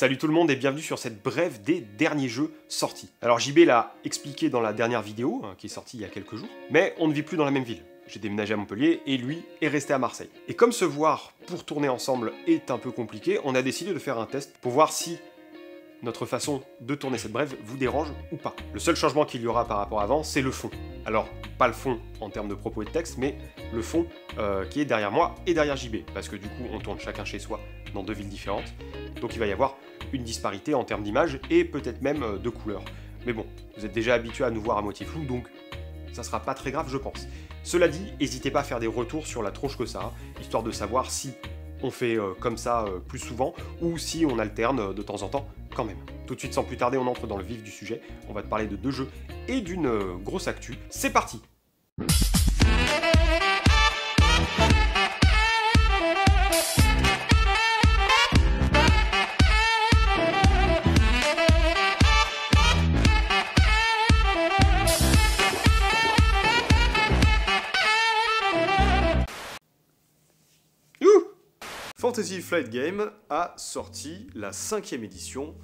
Salut tout le monde et bienvenue sur cette brève des derniers jeux sortis. Alors JB l'a expliqué dans la dernière vidéo, qui est sortie il y a quelques jours, mais on ne vit plus dans la même ville. J'ai déménagé à Montpellier et lui est resté à Marseille. Et comme se voir pour tourner ensemble est un peu compliqué, on a décidé de faire un test pour voir si notre façon de tourner cette brève vous dérange ou pas. Le seul changement qu'il y aura par rapport à avant, c'est le fond. Alors, pas le fond en termes de propos et de texte, mais le fond qui est derrière moi et derrière JB. Parce que du coup, on tourne chacun chez soi dans deux villes différentes. Donc il va y avoir une disparité en termes d'image et peut-être même de couleurs. Mais bon, vous êtes déjà habitués à nous voir à moitié flou, donc ça sera pas très grave, je pense. Cela dit, n'hésitez pas à faire des retours sur la tronche que ça, histoire de savoir si on fait comme ça plus souvent, ou si on alterne de temps en temps quand même. Tout de suite, sans plus tarder, on entre dans le vif du sujet. On va te parler de deux jeux et d'une grosse actu. C'est parti! Fantasy Flight Games a sorti la 5e édition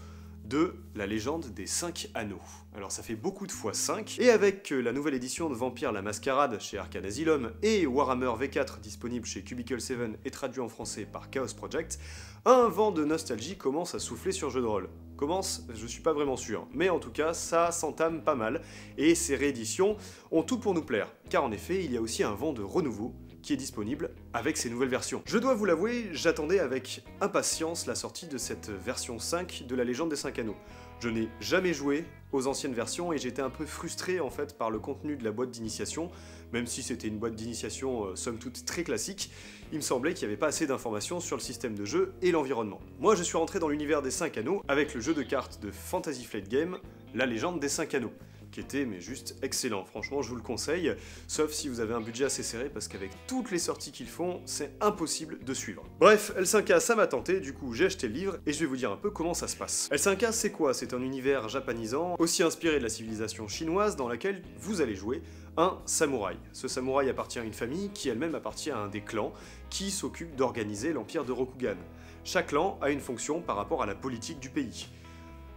de La Légende des 5 Anneaux. Alors ça fait beaucoup de fois 5, et avec la nouvelle édition de Vampire la Mascarade chez Arcane Asylum et Warhammer V4 disponible chez Cubicle 7 et traduit en français par Chaos Project, un vent de nostalgie commence à souffler sur jeu de rôle. Commence, je suis pas vraiment sûr, mais en tout cas ça s'entame pas mal, et ces rééditions ont tout pour nous plaire, car en effet il y a aussi un vent de renouveau qui est disponible avec ces nouvelles versions. Je dois vous l'avouer, j'attendais avec impatience la sortie de cette version 5 de la Légende des 5 Anneaux. Je n'ai jamais joué aux anciennes versions et j'étais un peu frustré en fait par le contenu de la boîte d'initiation, même si c'était une boîte d'initiation somme toute très classique, il me semblait qu'il n'y avait pas assez d'informations sur le système de jeu et l'environnement. Moi je suis rentré dans l'univers des 5 Anneaux avec le jeu de cartes de Fantasy Flight Games, La Légende des 5 Anneaux, qui était mais juste excellent, franchement je vous le conseille, sauf si vous avez un budget assez serré parce qu'avec toutes les sorties qu'ils font, c'est impossible de suivre. Bref, L5K ça m'a tenté, du coup j'ai acheté le livre et je vais vous dire un peu comment ça se passe. L5K c'est quoi? C'est un univers japanisant, aussi inspiré de la civilisation chinoise dans laquelle vous allez jouer un samouraï. Ce samouraï appartient à une famille qui elle-même appartient à un des clans qui s'occupe d'organiser l'empire de Rokugan. Chaque clan a une fonction par rapport à la politique du pays.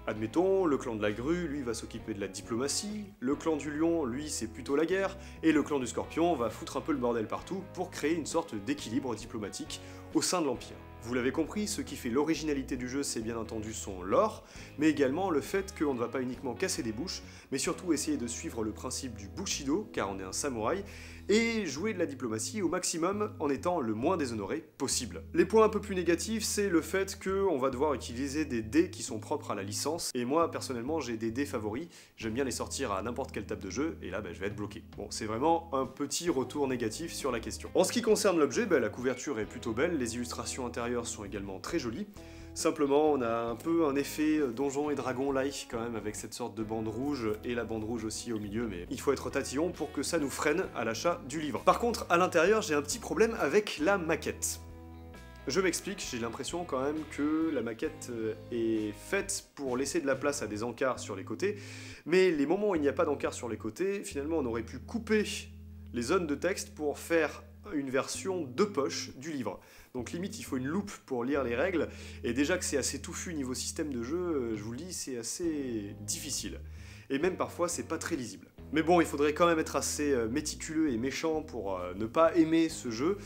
Admettons, le clan de la grue, lui, va s'occuper de la diplomatie, le clan du lion, lui, c'est plutôt la guerre, et le clan du scorpion va foutre un peu le bordel partout pour créer une sorte d'équilibre diplomatique au sein de l'Empire. Vous l'avez compris, ce qui fait l'originalité du jeu, c'est bien entendu son lore, mais également le fait qu'on ne va pas uniquement casser des bouches, mais surtout essayer de suivre le principe du Bushido, car on est un samouraï, et jouer de la diplomatie au maximum en étant le moins déshonoré possible. Les points un peu plus négatifs, c'est le fait qu'on va devoir utiliser des dés qui sont propres à la licence, et moi personnellement j'ai des dés favoris, j'aime bien les sortir à n'importe quelle table de jeu, et là je vais être bloqué. Bon, c'est vraiment un petit retour négatif sur la question. En ce qui concerne l'objet, la couverture est plutôt belle, les illustrations intérieures sont également très jolies. Simplement, on a un peu un effet Donjons et Dragons-like quand même avec cette sorte de bande rouge et la bande rouge aussi au milieu, mais il faut être tatillon pour que ça nous freine à l'achat du livre. Par contre, à l'intérieur, j'ai un petit problème avec la maquette. Je m'explique, j'ai l'impression quand même que la maquette est faite pour laisser de la place à des encarts sur les côtés, mais les moments où il n'y a pas d'encart sur les côtés, finalement on aurait pu couper les zones de texte pour faire une version de poche du livre. Donc limite il faut une loupe pour lire les règles, et déjà que c'est assez touffu niveau système de jeu, je vous le dis, c'est assez difficile. Et même parfois c'est pas très lisible. Mais bon, il faudrait quand même être assez méticuleux et méchant pour ne pas aimer ce jeu,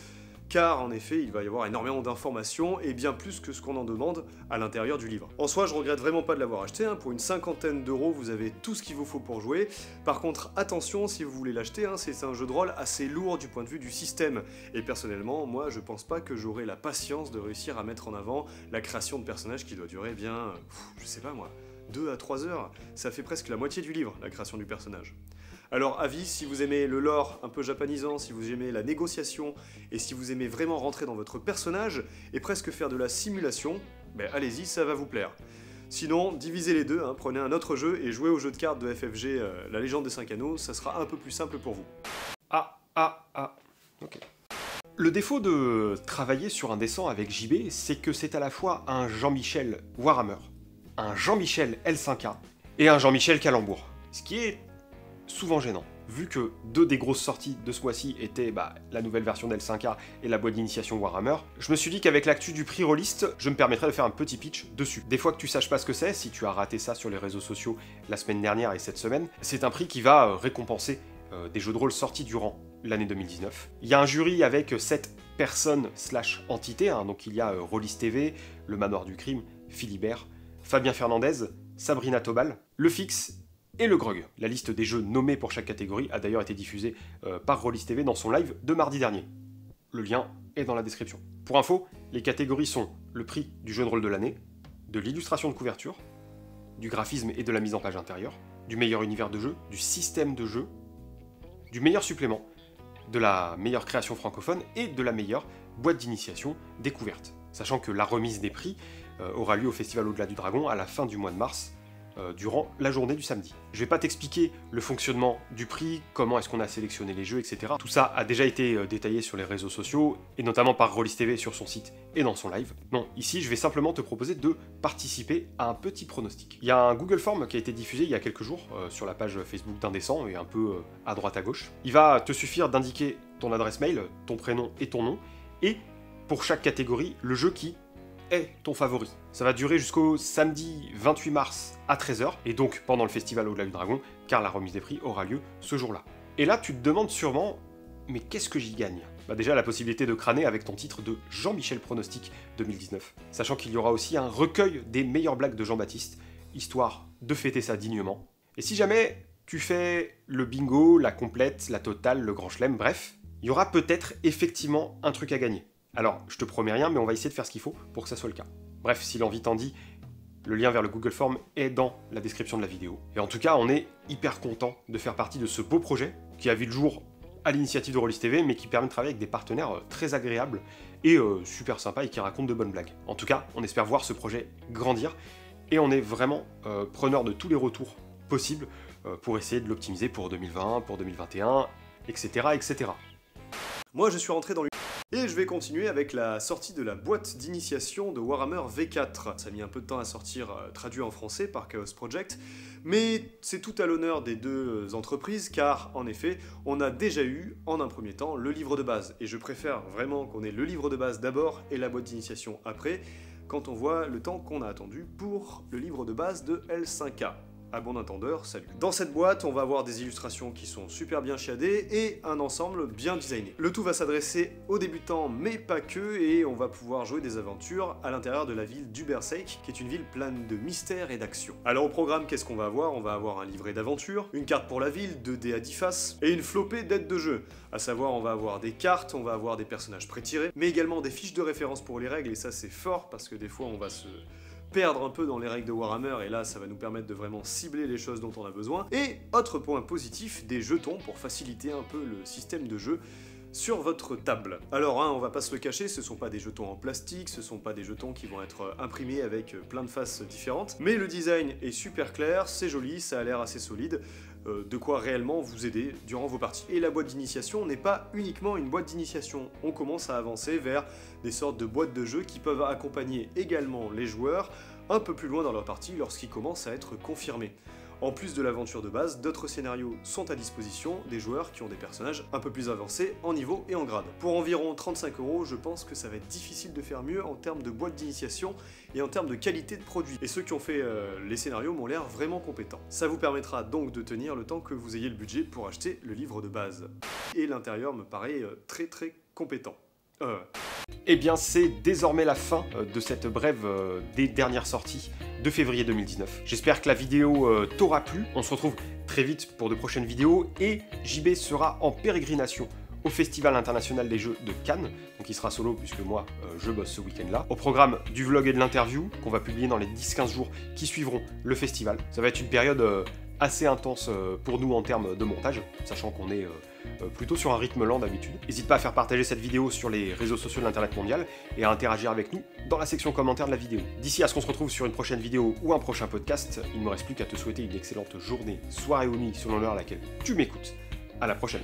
car en effet il va y avoir énormément d'informations et bien plus que ce qu'on en demande à l'intérieur du livre. En soi je regrette vraiment pas de l'avoir acheté, pour une 50aine d'euros vous avez tout ce qu'il vous faut pour jouer. Par contre attention si vous voulez l'acheter, c'est un jeu de rôle assez lourd du point de vue du système, et personnellement moi je pense pas que j'aurai la patience de réussir à mettre en avant la création de personnages qui doit durer bien, je sais pas moi, 2 à 3 heures, ça fait presque la moitié du livre la création du personnage. Alors avis, si vous aimez le lore un peu japanisant, si vous aimez la négociation, et si vous aimez vraiment rentrer dans votre personnage, et presque faire de la simulation, allez-y, ça va vous plaire. Sinon, divisez les deux, prenez un autre jeu et jouez au jeu de cartes de FFG, La Légende des 5 Anneaux, ça sera un peu plus simple pour vous. Ok. Le défaut de travailler sur un dessin avec JB, c'est que c'est à la fois un Jean-Michel Warhammer, un Jean-Michel L5K, et un Jean-Michel Calembour, ce qui est souvent gênant. vu que deux des grosses sorties de ce mois-ci étaient la nouvelle version d'L5A et la boîte d'initiation Warhammer, je me suis dit qu'avec l'actu du prix rôliste, je me permettrais de faire un petit pitch dessus. Des fois que tu saches pas ce que c'est, si tu as raté ça sur les réseaux sociaux la semaine dernière et cette semaine, c'est un prix qui va récompenser des jeux de rôle sortis durant l'année 2019. Il y a un jury avec 7 personnes / entités, donc il y a Rollis TV, Le Manoir du Crime, Philibert, Fabien Fernandez, Sabrina Tobal, Le Fix et Le Grog. La liste des jeux nommés pour chaque catégorie a d'ailleurs été diffusée par Rollis TV dans son live de mardi dernier. Le lien est dans la description. Pour info, les catégories sont le prix du jeu de rôle de l'année, de l'illustration de couverture, du graphisme et de la mise en page intérieure, du meilleur univers de jeu, du système de jeu, du meilleur supplément, de la meilleure création francophone et de la meilleure boîte d'initiation découverte. Sachant que la remise des prix aura lieu au Festival Au-delà du Dragon à la fin du mois de mars, durant la journée du samedi. Je vais pas t'expliquer le fonctionnement du prix, comment est-ce qu'on a sélectionné les jeux, etc. Tout ça a déjà été détaillé sur les réseaux sociaux, et notamment par Rollis TV sur son site et dans son live. Non, ici je vais simplement te proposer de participer à un petit pronostic. Il y a un Google Form qui a été diffusé il y a quelques jours sur la page Facebook d'Indécent, et un peu à droite à gauche. Il va te suffire d'indiquer ton adresse mail, ton prénom et ton nom, et pour chaque catégorie, le jeu qui est ton favori. Ça va durer jusqu'au samedi 28 mars à 13h, et donc pendant le festival Au-delà du Dragon, car la remise des prix aura lieu ce jour-là. Et là, tu te demandes sûrement, mais qu'est-ce que j'y gagne ? Déjà, la possibilité de crâner avec ton titre de Jean-Michel Pronostic 2019, sachant qu'il y aura aussi un recueil des meilleures blagues de Jean-Baptiste, histoire de fêter ça dignement. Et si jamais tu fais le bingo, la complète, la totale, le grand chelem, bref, il y aura peut-être effectivement un truc à gagner. Alors, je te promets rien, mais on va essayer de faire ce qu'il faut pour que ça soit le cas. Bref, si l'envie t'en dit, le lien vers le Google Form est dans la description de la vidéo. Et en tout cas, on est hyper content de faire partie de ce beau projet qui a vu le jour à l'initiative de Rollis TV, mais qui permet de travailler avec des partenaires très agréables et super sympas et qui racontent de bonnes blagues. En tout cas, on espère voir ce projet grandir et on est vraiment preneur de tous les retours possibles pour essayer de l'optimiser pour 2020, pour 2021, etc., etc. Moi, je suis rentré dans le... Et je vais continuer avec la sortie de la boîte d'initiation de Warhammer V4. Ça a mis un peu de temps à sortir, traduit en français par Chaos Project, mais c'est tout à l'honneur des deux entreprises, car en effet, on a déjà eu, en un premier temps, le livre de base. Et je préfère vraiment qu'on ait le livre de base d'abord et la boîte d'initiation après, quand on voit le temps qu'on a attendu pour le livre de base de L5A. À bon entendeur, salut. Dans cette boîte, on va avoir des illustrations qui sont super bien chiadées et un ensemble bien designé. Le tout va s'adresser aux débutants, mais pas que, et on va pouvoir jouer des aventures à l'intérieur de la ville d'Ubersake, qui est une ville pleine de mystères et d'action. Alors au programme, qu'est-ce qu'on va avoir ? On va avoir un livret d'aventure, une carte pour la ville, 2 dés à 10 faces, et une flopée d'aides de jeu. À savoir, on va avoir des cartes, on va avoir des personnages pré-tirés, mais également des fiches de référence pour les règles, et ça c'est fort, parce que des fois on va se perdre un peu dans les règles de Warhammer, et là ça va nous permettre de vraiment cibler les choses dont on a besoin. Et autre point positif, des jetons pour faciliter un peu le système de jeu sur votre table. Alors on va pas se le cacher, ce sont pas des jetons en plastique, ce sont pas des jetons qui vont être imprimés avec plein de faces différentes, mais le design est super clair, c'est joli, ça a l'air assez solide, de quoi réellement vous aider durant vos parties. Et la boîte d'initiation n'est pas uniquement une boîte d'initiation, on commence à avancer vers des sortes de boîtes de jeu qui peuvent accompagner également les joueurs un peu plus loin dans leur partie lorsqu'ils commencent à être confirmés. En plus de l'aventure de base, d'autres scénarios sont à disposition des joueurs qui ont des personnages un peu plus avancés en niveau et en grade. Pour environ 35 €, je pense que ça va être difficile de faire mieux en termes de boîte d'initiation et en termes de qualité de produit. Et ceux qui ont fait les scénarios m'ont l'air vraiment compétents. Ça vous permettra donc de tenir le temps que vous ayez le budget pour acheter le livre de base. Et l'intérieur me paraît très compétent. Eh bien, c'est désormais la fin de cette brève des dernières sorties de février 2019. J'espère que la vidéo t'aura plu. On se retrouve très vite pour de prochaines vidéos et JB sera en pérégrination au Festival International des Jeux de Cannes, donc il sera solo puisque moi je bosse ce week-end-là. Au programme du vlog et de l'interview qu'on va publier dans les 10-15 jours qui suivront le festival. Ça va être une période assez intense pour nous en termes de montage, sachant qu'on est plutôt sur un rythme lent d'habitude. N'hésite pas à faire partager cette vidéo sur les réseaux sociaux de l'internet mondial et à interagir avec nous dans la section commentaires de la vidéo. D'ici à ce qu'on se retrouve sur une prochaine vidéo ou un prochain podcast, il ne me reste plus qu'à te souhaiter une excellente journée, soirée ou nuit selon l'heure à laquelle tu m'écoutes. À la prochaine.